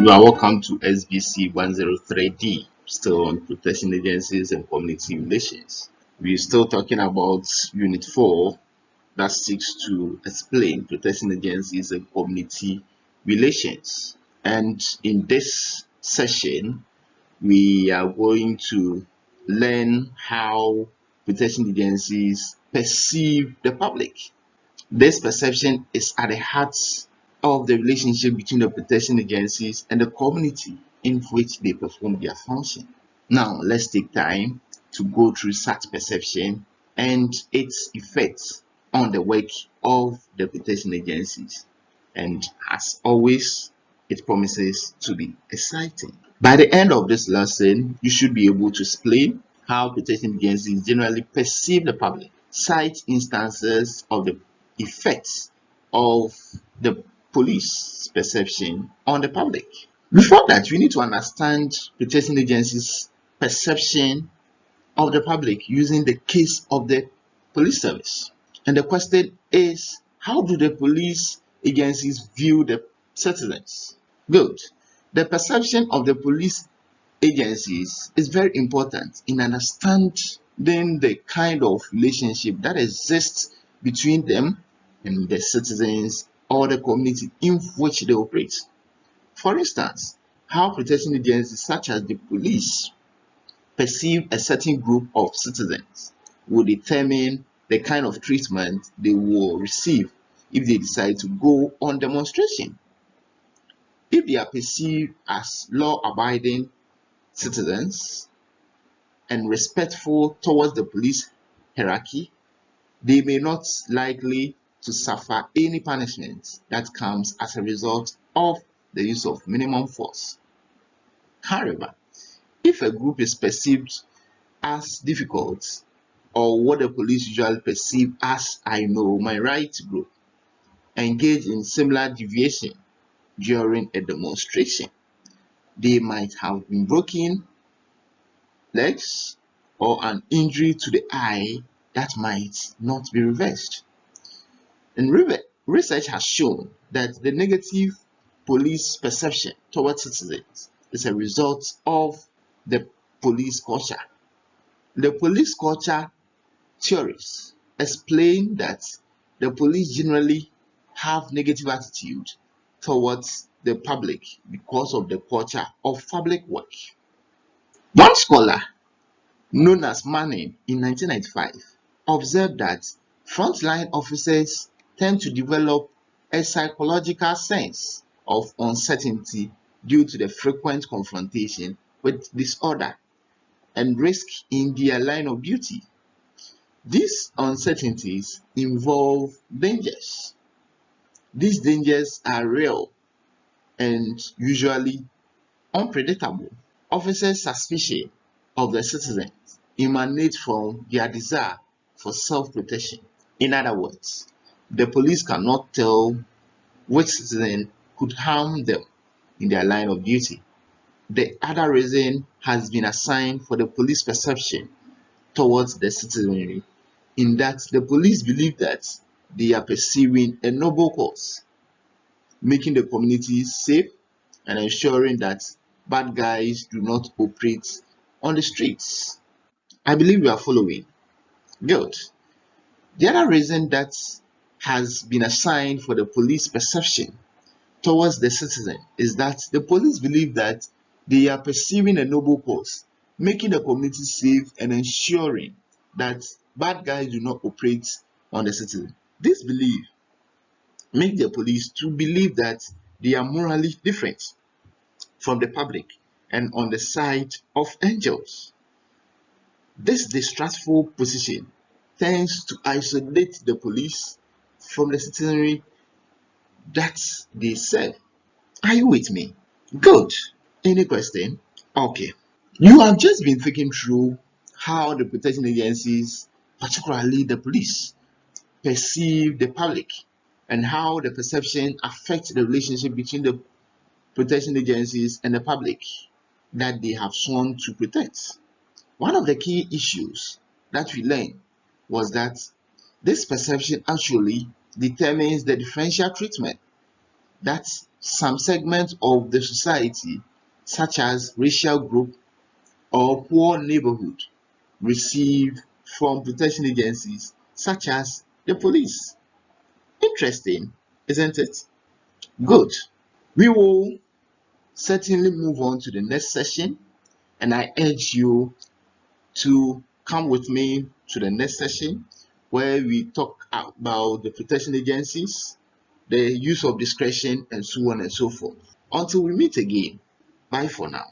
You are welcome to SBC 103D, still on protection agencies and community relations. We're still talking about Unit 4 that seeks to explain protection agencies and community relations. And in this session, we are going to learn how protection agencies perceive the public. This perception is at the heart of the relationship between the protection agencies and the community in which they perform their function. Now, let's take time to go through such perception and its effects on the work of the protection agencies. And as always, it promises to be exciting. By the end of this lesson, you should be able to explain how protection agencies generally perceive the public, cite instances of the effects of the police perception on the public. Before that, we need to understand protection agencies' perception of the public using the case of the police service. And the question is, how do the police agencies view the citizens? Good. The perception of the police agencies is very important in understanding the kind of relationship that exists between them and the citizens or the community in which they operate. For instance, how protection agencies such as the police perceive a certain group of citizens will determine the kind of treatment they will receive if they decide to go on demonstration. If they are perceived as law-abiding citizens and respectful towards the police hierarchy, they may not likely to suffer any punishment that comes as a result of the use of minimum force. However, if a group is perceived as difficult, or what the police usually perceive as "I know my right" group, engage in similar deviation during a demonstration, they might have been broken legs or an injury to the eye that might not be reversed. And research has shown that the negative police perception towards citizens is a result of the police culture. The police culture theories explain that the police generally have negative attitude towards the public because of the culture of public work. One scholar, known as Manning in 1995, observed that frontline officers tend to develop a psychological sense of uncertainty due to the frequent confrontation with disorder and risk in their line of duty. These uncertainties involve dangers. These dangers are real and usually unpredictable. Officers' suspicion of the citizens emanates from their desire for self-protection. In other words, the police cannot tell which citizen could harm them in their line of duty. The other reason has been assigned for the police perception towards the citizenry, in that the police believe that they are pursuing a noble cause, making the community safe and ensuring that bad guys do not operate on the streets. I believe you are following. Good. The other reason that has been assigned for the police perception towards the citizen is that the police believe that they are pursuing a noble cause, making the community safe and ensuring that bad guys do not operate on the citizen. This belief makes the police to believe that they are morally different from the public and on the side of angels. This distrustful position tends to isolate the police from the citizenry that they serve. Are you with me? Good. Any question? Okay. You have just been thinking through how the protection agencies, particularly the police, perceive the public and how the perception affects the relationship between the protection agencies and the public that they have sworn to protect. One of the key issues that we learned was that this perception actually determines the differential treatment that some segments of the society, such as racial group or poor neighborhood, receive from protection agencies such as the police. Interesting, isn't it? Good. We will certainly move on to the next session, and I urge you to come with me to the next session where we talk about the protection agencies, the use of discretion, and so on and so forth. Until we meet again, bye for now.